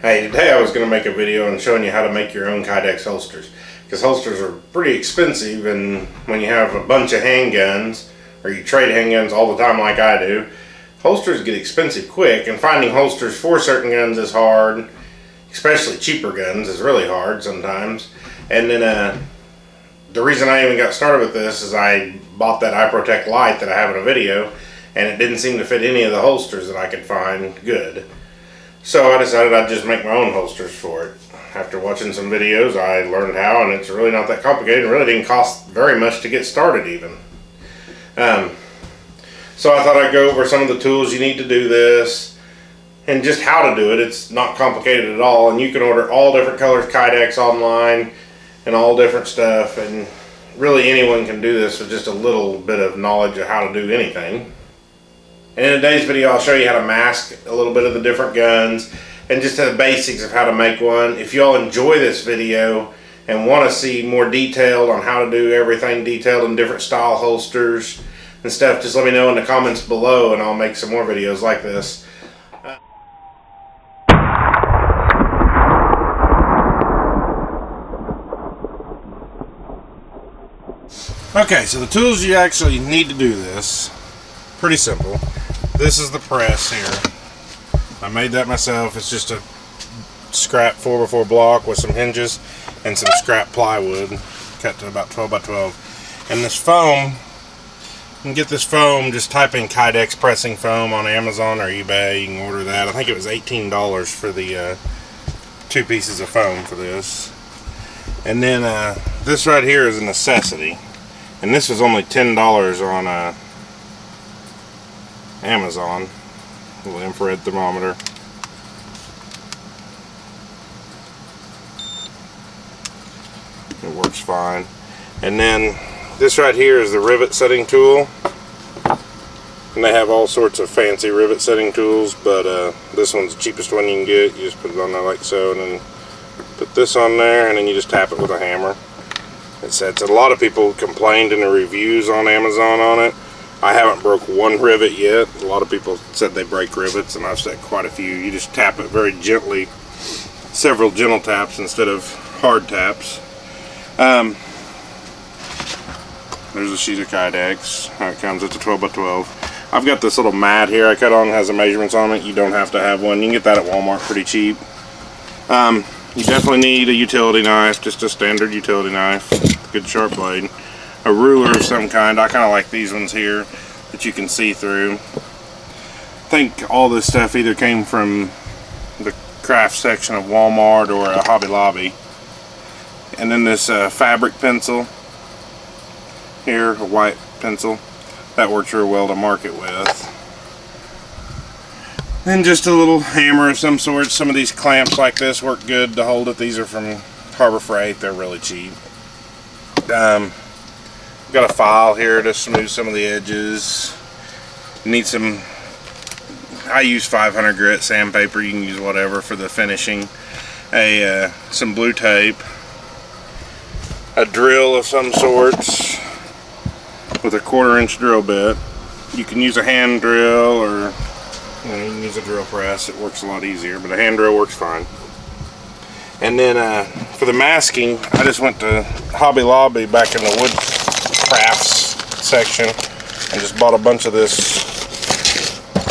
Hey, today I was going to make a video on showing you how to make your own Kydex holsters. Because holsters are pretty expensive, and when you have a bunch of handguns, or you trade handguns all the time like I do, holsters get expensive quick, and finding holsters for certain guns is hard. Especially cheaper guns is really hard sometimes. And then the reason I even got started with this is I bought that iProtect Lite that I have in a video, and it didn't seem to fit any of the holsters that I could find good. So I decided I'd just make my own holsters for it. After watching some videos, I learned how, and it's really not that complicated. It really didn't cost very much to get started even. So I thought I'd go over some of the tools you need to do this, and just how to do it. It's not complicated at all, and you can order all different colors Kydex online, and all different stuff, and really anyone can do this with just a little bit of knowledge of how to do anything. And in today's video, I'll show you how to mask a little bit of the different guns and just the basics of how to make one. If y'all enjoy this video and want to see more detailed on how to do everything detailed in different style holsters and stuff, just let me know in the comments below and I'll make some more videos like this. Okay, so the tools you actually need to do this, pretty simple. This is the press here. I made that myself. It's just a scrap 4x4 block with some hinges and some scrap plywood cut to about 12 by 12. And this foam, you can get this foam, just type in Kydex pressing foam on Amazon or eBay. You can order that. I think it was $18 for the 2 pieces of foam for this. And then this right here is a necessity. And this was only $10 on Amazon. A little infrared thermometer. It works fine. And then this right here is the rivet setting tool. And they have all sorts of fancy rivet setting tools, but this one's the cheapest one you can get. You just put it on there like so, and then put this on there, and then you just tap it with a hammer. It sets. A lot of people complained in the reviews on Amazon on it. I haven't broke one rivet yet. A lot of people said they break rivets, and I've set quite a few. You just tap it very gently, several gentle taps instead of hard taps. There's a sheet of Kydex. It comes at the 12 by 12. I've got this little mat here I cut on, has the measurements on it. You don't have to have one. You can get that at Walmart pretty cheap. You definitely need a utility knife, just a standard utility knife, good sharp blade. A ruler of some kind. I kind of like these ones here that you can see through. I think all this stuff either came from the craft section of Walmart or a Hobby Lobby. And then this fabric pencil here, a white pencil, that works real well to mark it with. Then just a little hammer of some sort. Some of these clamps like this work good to hold it. These are from Harbor Freight. They're really cheap. Got a file here to smooth some of the edges. Need some, I use 500 grit sandpaper. You can use whatever for the finishing. Some blue tape. A drill of some sorts with a 1/4 inch drill bit. You can use a hand drill, or you can use a drill press. It works a lot easier, but a hand drill works fine. And then for the masking, I just went to Hobby Lobby back in the wood crafts section and just bought a bunch of this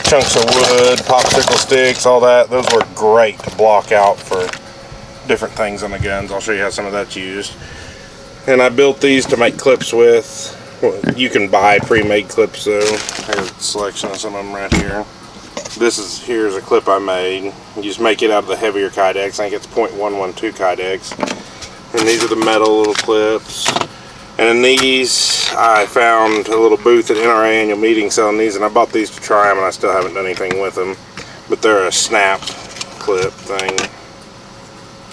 chunks of wood, popsicle sticks, all that. Those work great to block out for different things on the guns. I'll show you how some of that's used. And I built these to make clips with. Well, you can buy pre-made clips though. Here's a selection of some of them right here. Here's a clip I made. You just make it out of the heavier Kydex. I think it's .112 Kydex. And these are the metal little clips. And in these, I found a little booth at NRA annual meeting selling these, and I bought these to try them, and I still haven't done anything with them. But they're a snap clip thing.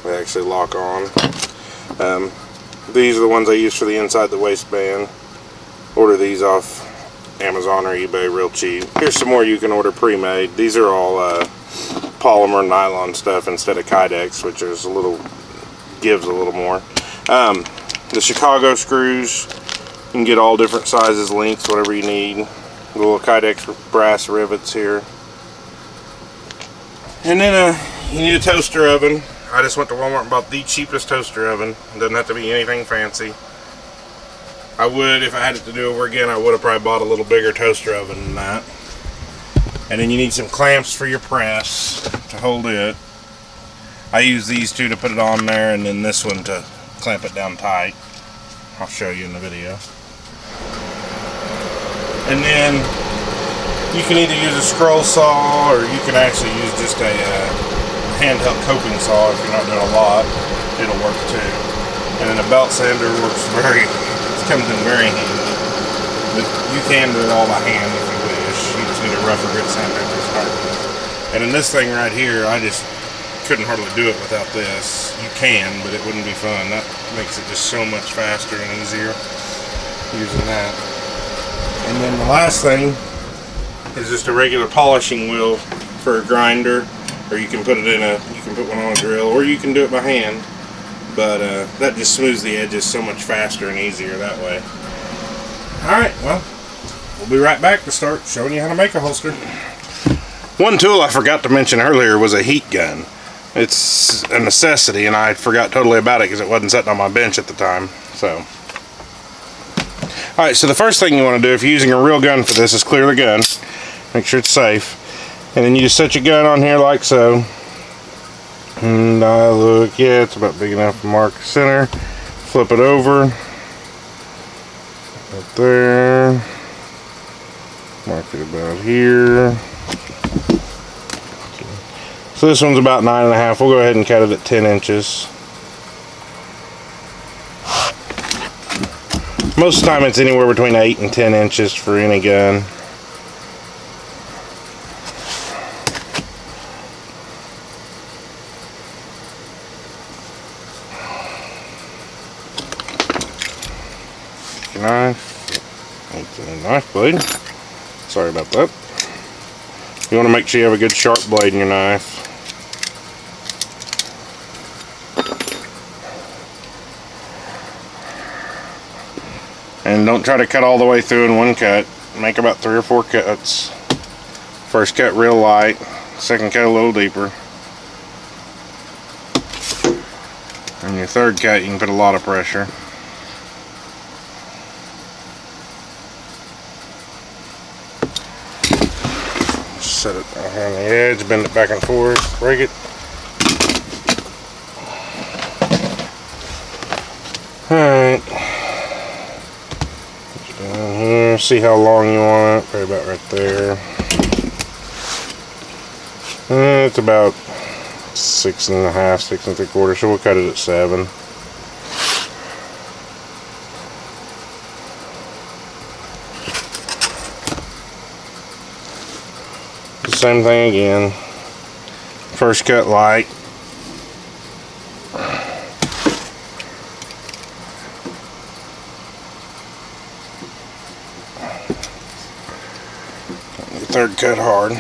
They actually lock on. These are the ones I use for the inside the waistband. Order these off Amazon or eBay real cheap. Here's some more you can order pre-made. These are all polymer nylon stuff instead of Kydex, which is gives a little more. The Chicago screws, you can get all different sizes, lengths, whatever you need. Little Kydex brass rivets here. And then you need a toaster oven. I just went to Walmart and bought the cheapest toaster oven. It doesn't have to be anything fancy. I would, if I had it to do over again, I would have probably bought a little bigger toaster oven than that. And then you need some clamps for your press to hold it. I use these two to put it on there, and then this one to clamp it down tight. I'll show you in the video. And then you can either use a scroll saw, or you can actually use just a handheld coping saw if you're not doing a lot. It'll work too. And then a belt sander works comes in very handy. But you can do it all by hand if you wish. You just need a rougher grit sandpaper to start with. And in this thing right here, I just couldn't hardly do it without this. You can, but it wouldn't be fun. That makes it just so much faster and easier using that. And then the last thing is just a regular polishing wheel for a grinder, or you can put it in you can put one on a drill, or you can do it by hand. But that just smooths the edges so much faster and easier that way. Alright, well, we'll be right back to start showing you how to make a holster. One tool I forgot to mention earlier was a heat gun. It's a necessity, and I forgot totally about it because it wasn't sitting on my bench at the time. So, alright, so the first thing you want to do if you're using a real gun for this is clear the gun. Make sure it's safe. And then you just set your gun on here like so. And I look, yeah, it's about big enough to mark center. Flip it over. Right there. Mark it about here. So this one's about 9.5. We'll go ahead and cut it at 10 inches. Most of the time it's anywhere between 8 and 10 inches for any gun. Knife blade. Sorry about that. You want to make sure you have a good sharp blade in your knife. And don't try to cut all the way through in one cut. Make about 3 or 4 cuts. First cut real light, second cut a little deeper. And your third cut you can put a lot of pressure. Set it on the edge, bend it back and forth, break it. Alright. Put it down here, see how long you want it, probably about right there. It's about 6.5, 6 3/4, so we'll cut it at 7. Same thing again. First cut light. Third cut hard.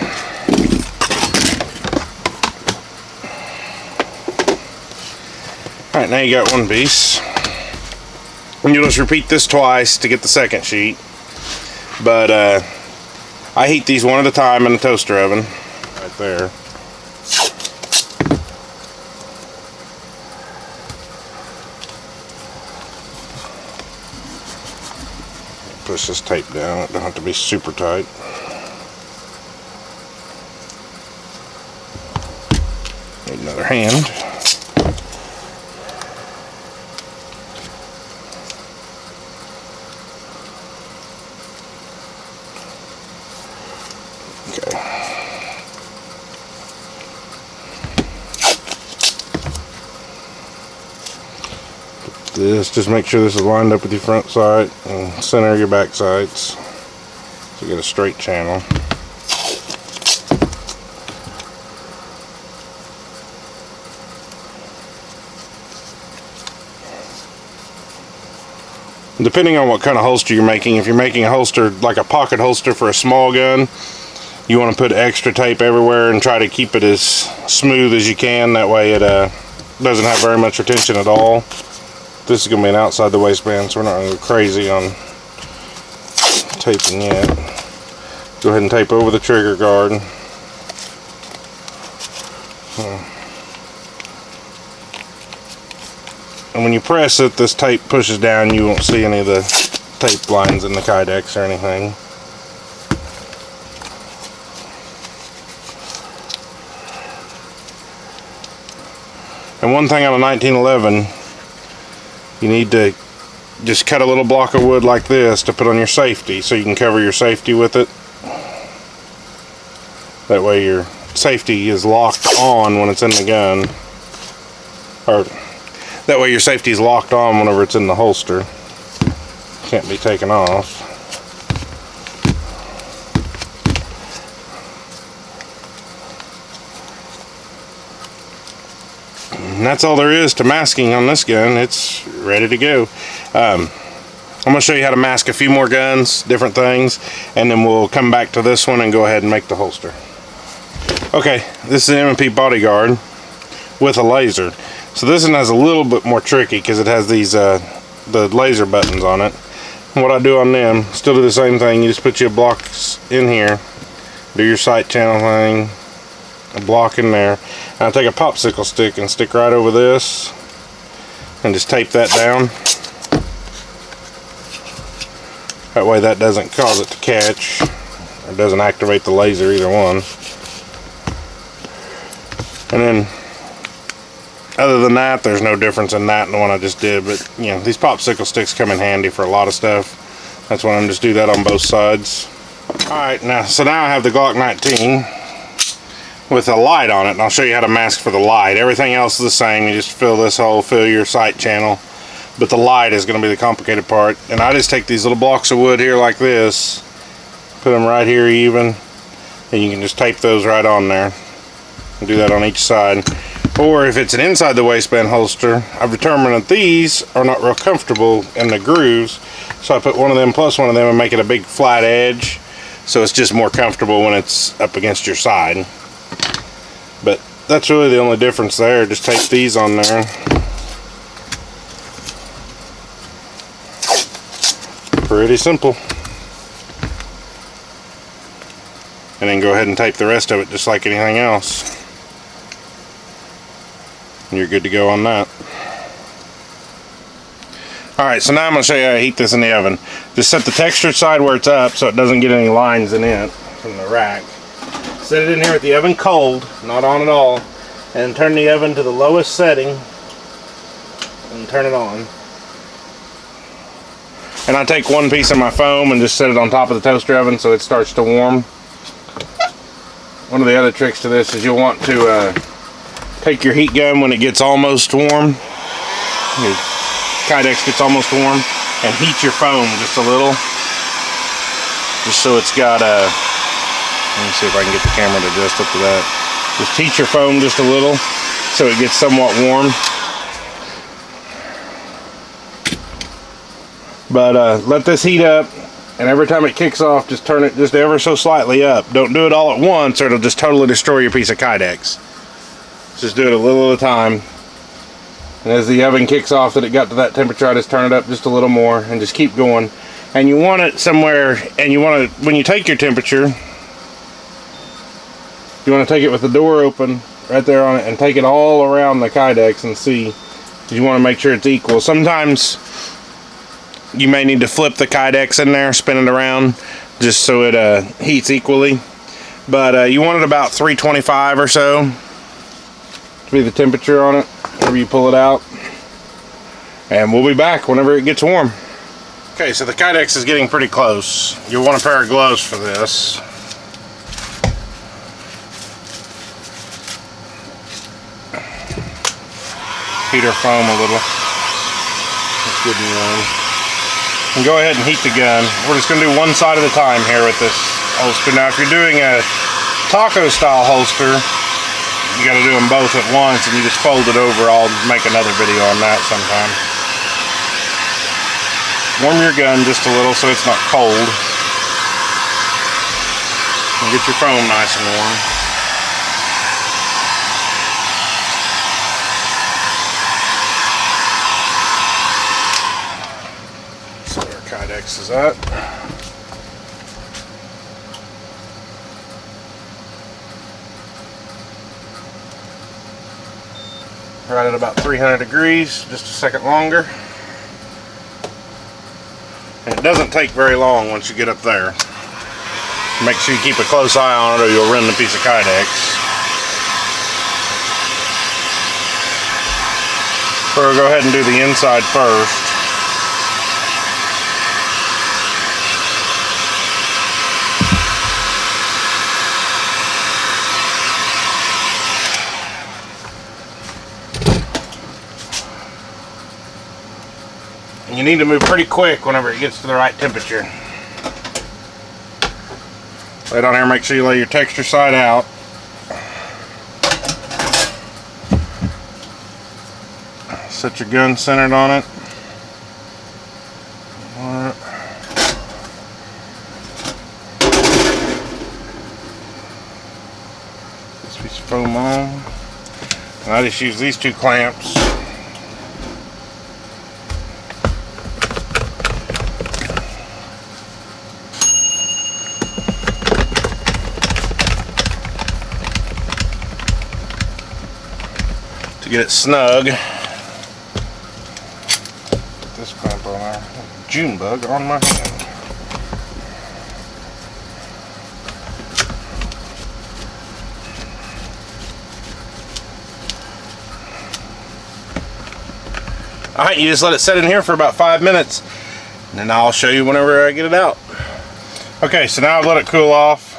Alright, now you got one piece. And you'll just repeat this twice to get the second sheet. But I heat these one at a time in the toaster oven. Right there. Push this tape down. It don't have to be super tight. Need another hand. Okay. This, just make sure this is lined up with your front side and center your back sides so you get a straight channel. Depending on what kind of holster you're making, if you're making a holster like a pocket holster for a small gun, you want to put extra tape everywhere and try to keep it as smooth as you can. That way it doesn't have very much retention at all. This is going to be an outside the waistband, so we're not going to go crazy on taping yet. Go ahead and tape over the trigger guard. And when you press it, this tape pushes down. You won't see any of the tape lines in the Kydex or anything. And one thing on a 1911, you need to just cut a little block of wood like this to put on your safety, so you can cover your safety with it. That way your safety is locked on when it's in the gun. Or that way your safety is locked on whenever it's in the holster. Can't be taken off. And that's all there is to masking on this gun. It's ready to go. I'm going to show you how to mask a few more guns, different things, and then we'll come back to this one and go ahead and make the holster. Okay, this is an M&P Bodyguard with a laser. So this one has a little bit more tricky because it has these the laser buttons on it. And what I do on them, still do the same thing. You just put your blocks in here, do your sight channel thing, a block in there, and I take a popsicle stick and stick right over this and just tape that down. That way that doesn't cause it to catch or doesn't activate the laser, either one. And then other than that, there's no difference in that and the one I just did, but you know, these popsicle sticks come in handy for a lot of stuff. That's why I'm just do that on both sides. Alright, now I have the Glock 19 with a light on it, and I'll show you how to mask for the light. Everything else is the same. You just fill this hole, fill your sight channel, but the light is going to be the complicated part. And I just take these little blocks of wood here like this, put them right here even, and you can just tape those right on there. And do that on each side. Or if it's an inside the waistband holster, I've determined that these are not real comfortable in the grooves, so I put one of them plus one of them and make it a big flat edge, so it's just more comfortable when it's up against your side. But that's really the only difference there. Just tape these on there. Pretty simple. And then go ahead and tape the rest of it just like anything else. And you're good to go on that. Alright, so now I'm going to show you how to heat this in the oven. Just set the textured side where it's up so it doesn't get any lines in it from the rack. Set it in here with the oven cold, not on at all, and turn the oven to the lowest setting and turn it on. And I take one piece of my foam and just set it on top of the toaster oven so it starts to warm. One of the other tricks to this is you'll want to take your heat gun when it gets almost warm. Your Kydex gets almost warm, and heat your foam just a little, just so it's got a. Let me see if I can get the camera to adjust up to that. Just heat your foam just a little so it gets somewhat warm. But let this heat up, and every time it kicks off, just turn it just ever so slightly up. Don't do it all at once or it'll just totally destroy your piece of Kydex. Just do it a little at a time. And as the oven kicks off that it got to that temperature, I just turn it up just a little more and just keep going. And you want it somewhere, and you want to, when you take your temperature, you want to take it with the door open right there on it and take it all around the Kydex and see. You want to make sure it's equal. Sometimes you may need to flip the Kydex in there, spin it around, just so it heats equally. But you want it about 325 or so to be the temperature on it whenever you pull it out. And we'll be back whenever it gets warm. Okay, so the Kydex is getting pretty close. You'll want a pair of gloves for this. Heat our foam a little. That's good and warm. And go ahead and heat the gun. We're just going to do one side at a time here with this holster. Now if you're doing a taco style holster, you got to do them both at once and you just fold it over. I'll make another video on that sometime. Warm your gun just a little so it's not cold. And get your foam nice and warm. So our Kydex is up. right at about 300 degrees, just a second longer. And it doesn't take very long once you get up there. Make sure you keep a close eye on it or you'll rend the piece of Kydex. We'll go ahead and do the inside first. And you need to move pretty quick whenever it gets to the right temperature. Lay it on here, make sure you lay your texture side out. Set your gun centered on it. This piece of foam on. And I just use these two clamps. To get it snug. This clamp on there. June bug on my hand. Alright, you just let it set in here for about 5 minutes and then I'll show you whenever I get it out. Okay, so now I've let it cool off.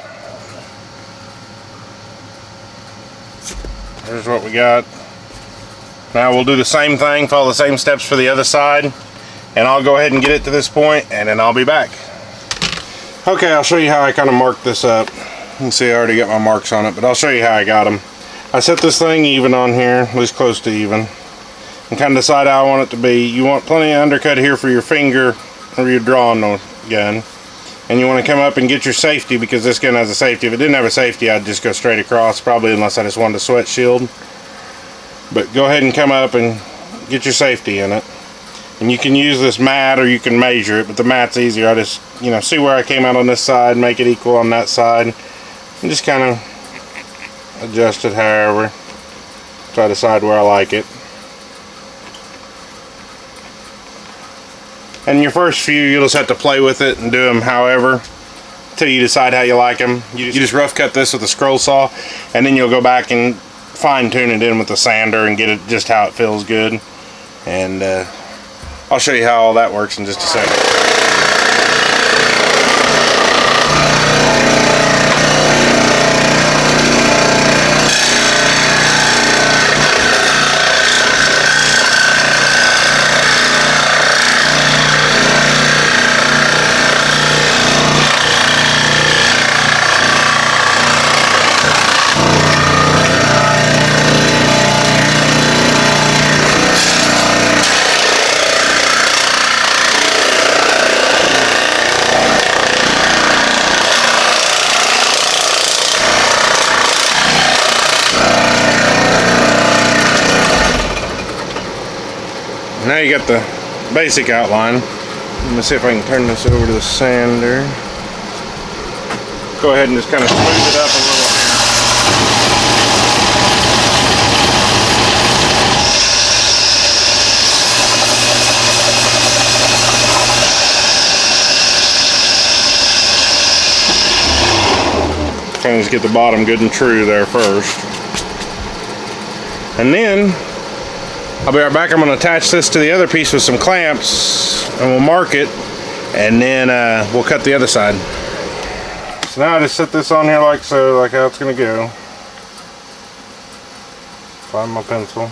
Here's what we got. Now we'll do the same thing, follow the same steps for the other side, and I'll go ahead and get it to this point and then I'll be back. Okay, I'll show you how I kind of marked this up. You can see I already got my marks on it, but I'll show you how I got them. I set this thing even on here, at least close to even, and kind of decide how I want it to be. You want plenty of undercut here for your finger or your drawing gun, and you want to come up and get your safety because this gun has a safety. If it didn't have a safety, I'd just go straight across, probably, unless I just wanted a sweat shield. But go ahead and come up and get your safety in it. And you can use this mat or you can measure it, but the mat's easier. I just, see where I came out on this side, make it equal on that side, and just kind of adjust it however. Try to decide where I like it. And your first few, you'll just have to play with it and do them however, until you decide how you like them. You just rough cut this with a scroll saw, and then you'll go back and fine tune it in with the sander and get it just how it feels good. And I'll show you how all that works in just a second. Now you got the basic outline. Let me see if I can turn this over to the sander. Go ahead and just kind of smooth it up a little. Kind of just get the bottom good and true there first. And then I'll be right back. I'm going to attach this to the other piece with some clamps and we'll mark it, and then we'll cut the other side. So now I just set this on here like so, like how it's going to go. Find my pencil.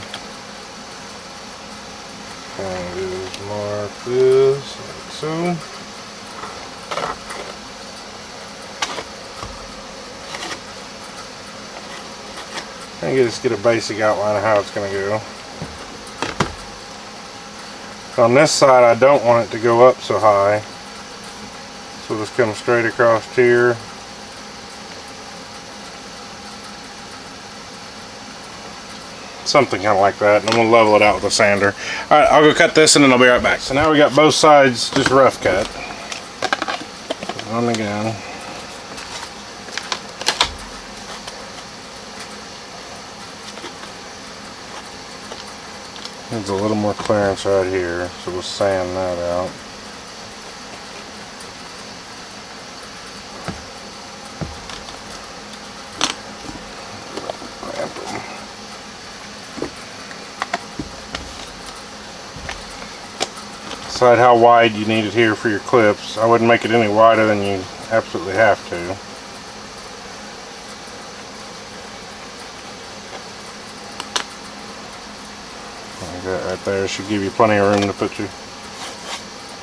And just mark this like so. And just get a basic outline of how it's going to go. On this side, I don't want it to go up so high, so just come straight across here. Something kind of like that, and then we'll level it out with a sander. Alright, I'll go cut this and then I'll be right back. So now we got both sides just rough cut. On the gun. Needs a little more clearance right here, so we'll sand that out. Decide how wide you need it here for your clips. I wouldn't make it any wider than you absolutely have to. Like that right there should give you plenty of room to put your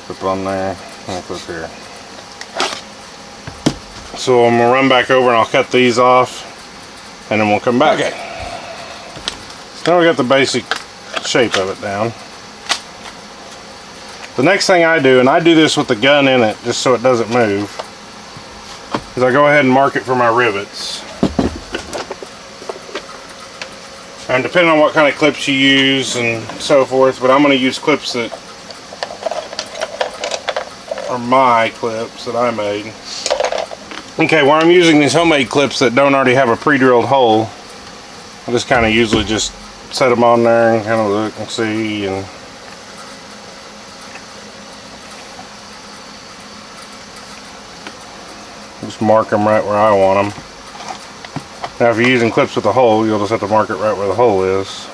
clip on there and a clip here. So I'm gonna run back over and I'll cut these off and then we'll come back. Okay. So now we got the basic shape of it down. The next thing I do, and I do this with the gun in it just so it doesn't move, is I go ahead and mark it for my rivets. And depending on what kind of clips you use and so forth, but I'm going to use clips that are my clips that I made. Okay, where I'm using these homemade clips that don't already have a pre-drilled hole, I just kind of usually just set them on there and kind of look and see and just mark them right where I want them. Now if you're using clips with a hole, you'll just have to mark it right where the hole is.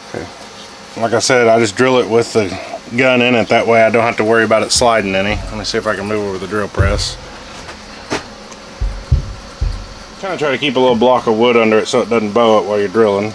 Okay. Like I said, I just drill it with the gun in it, that way I don't have to worry about it sliding any. Let me see if I can move over the drill press. Kind of try to keep a little block of wood under it so it doesn't bow it while you're drilling.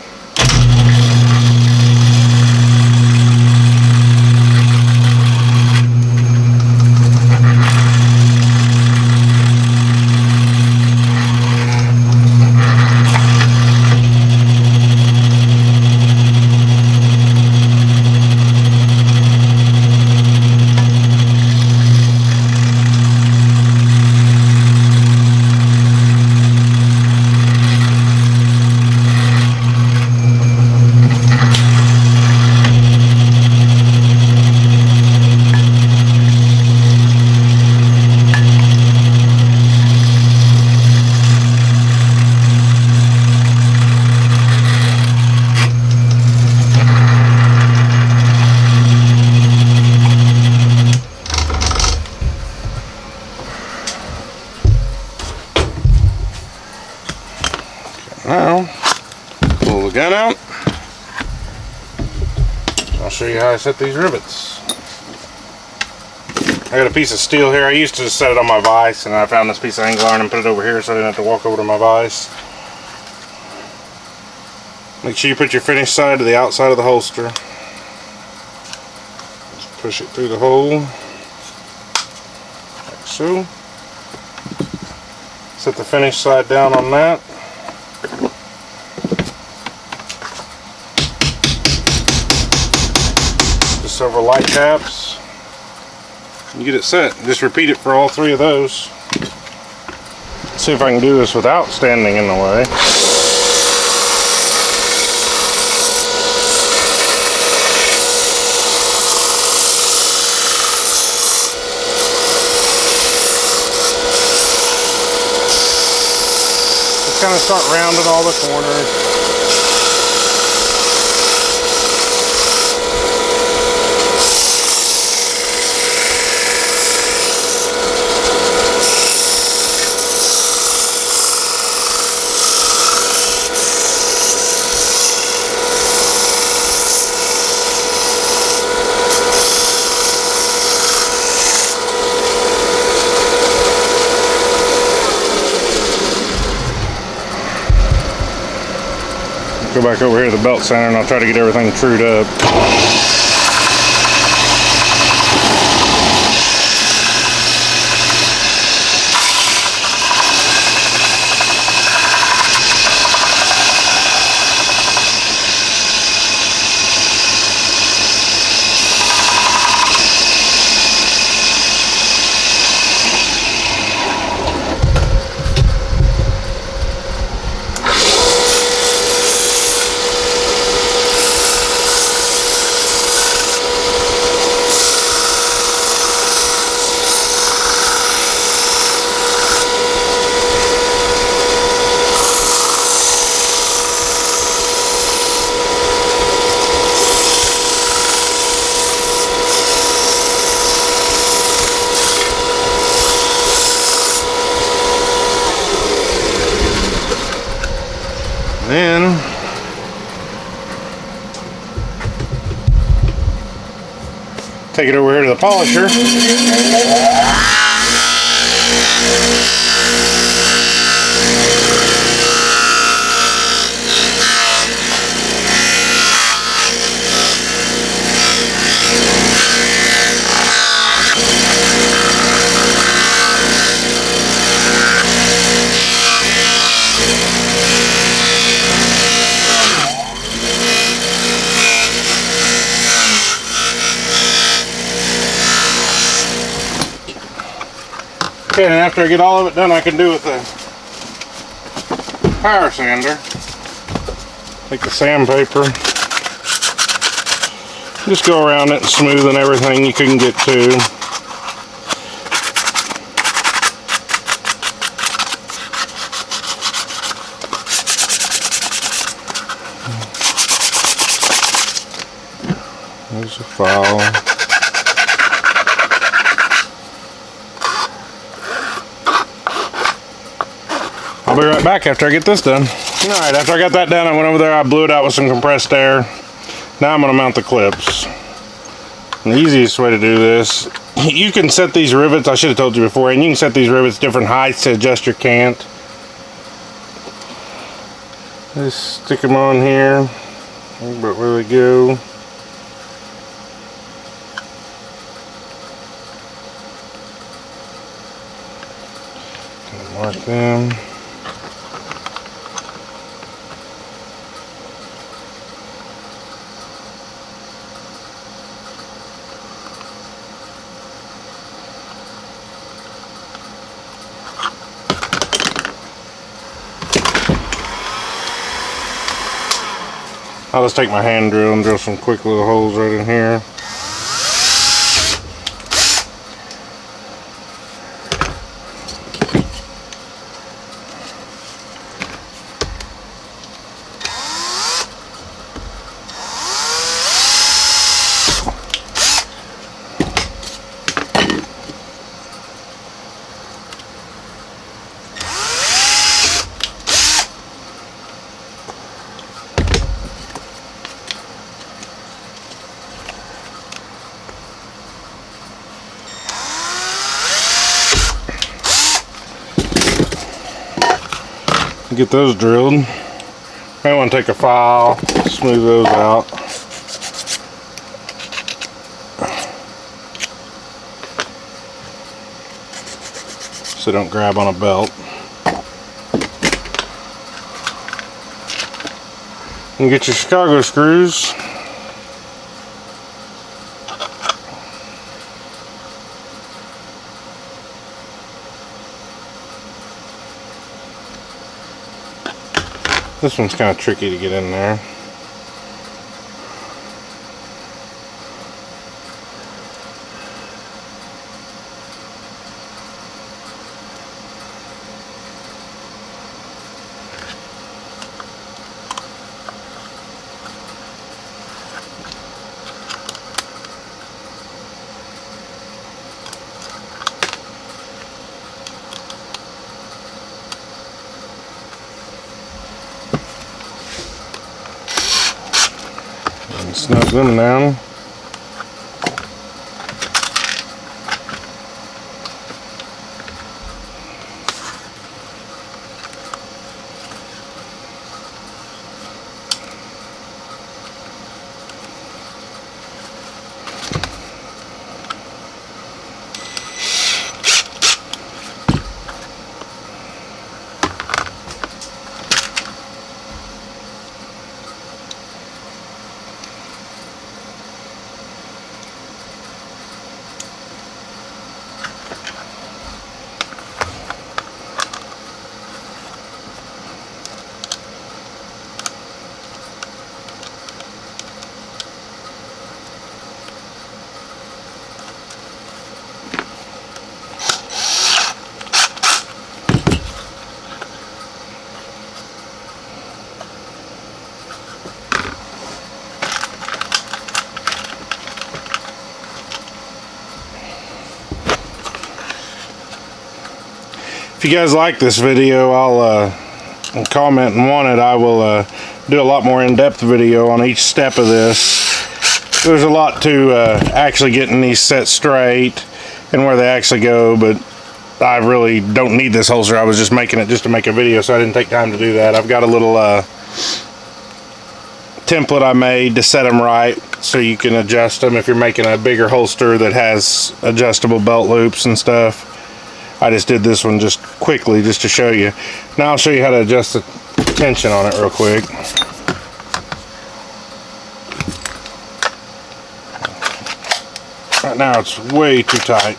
Now, pull the gun out. I'll show you how I set these rivets. I got a piece of steel here. I used to just set it on my vise, and I found this piece of angle iron and put it over here so I didn't have to walk over to my vise. Make sure you put your finished side to the outside of the holster. Just push it through the hole, like so. Set the finished side down on that. Just over light taps. You get it set. Just repeat it for all three of those. Let's see if I can do this without standing in the way. Just kind of start rounding all the corners. Go back over here to the belt center and I'll try to get everything trued up. Take it over here to the polisher. Okay, and after I get all of it done, I can do it with the power sander. Take the sandpaper, just go around it and smoothing everything you can get to. There's a file. I'll be right back after I get this done. Alright, after I got that done, I went over there, I blew it out with some compressed air. Now I'm going to mount the clips. And the easiest way to do this, you can set these rivets, I should have told you before, and you can set these rivets different heights to adjust your cant. Just stick them on here, but where they go. Mark them. I'll just take my hand drill and drill some quick little holes right in here. Get those drilled. Might want to take a file, smooth those out. So they don't grab on a belt. And get your Chicago screws. This one's kind of tricky to get in there. Snug them down. If you guys like this video, I'll comment and want it. I will do a lot more in-depth video on each step of this. there's a lot to actually getting these set straight and where they actually go, but I really don't need this holster. I was just making it just to make a video, so I didn't take time to do that. I've got a little template I made to set them right so you can adjust them if you're making a bigger holster that has adjustable belt loops and stuff. I just did this one just quickly just to show you. Now I'll show you how to adjust the tension on it real quick. Right now it's way too tight.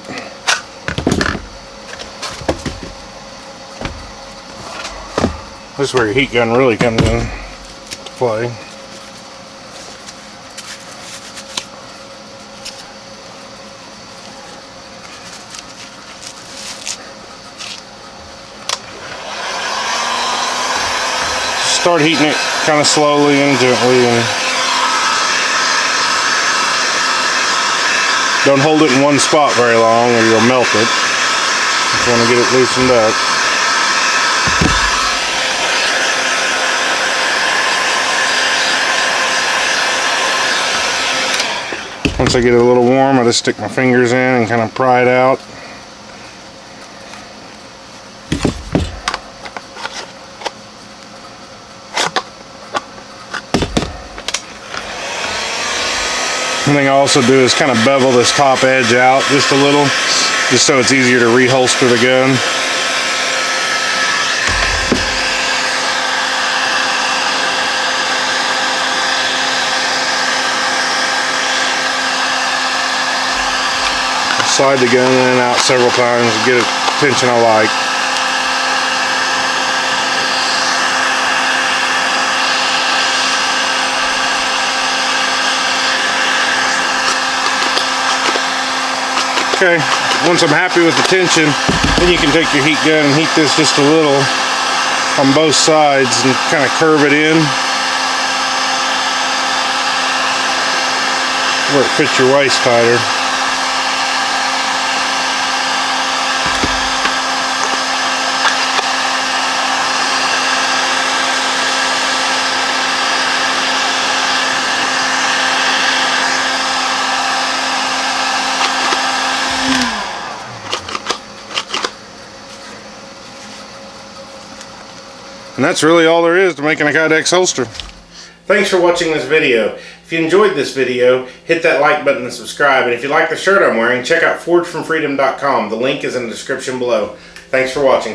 This is where your heat gun really comes in to play. Start heating it kind of slowly and gently, and don't hold it in one spot very long or you'll melt it. Just want to get it loosened up. Once I get it a little warm, I just stick my fingers in and kind of pry it out. One thing I also do is kind of bevel this top edge out just a little, just so it's easier to reholster the gun. Slide the gun in and out several times to get a tension I like. Okay, once I'm happy with the tension, then you can take your heat gun and heat this just a little on both sides and kind of curve it in where it fits your waist tighter. And that's really all there is to making a Kydex holster. Thanks for watching this video. If you enjoyed this video, hit that like button and subscribe. And if you like the shirt I'm wearing, check out forgefromfreedom.com. The link is in the description below. Thanks for watching.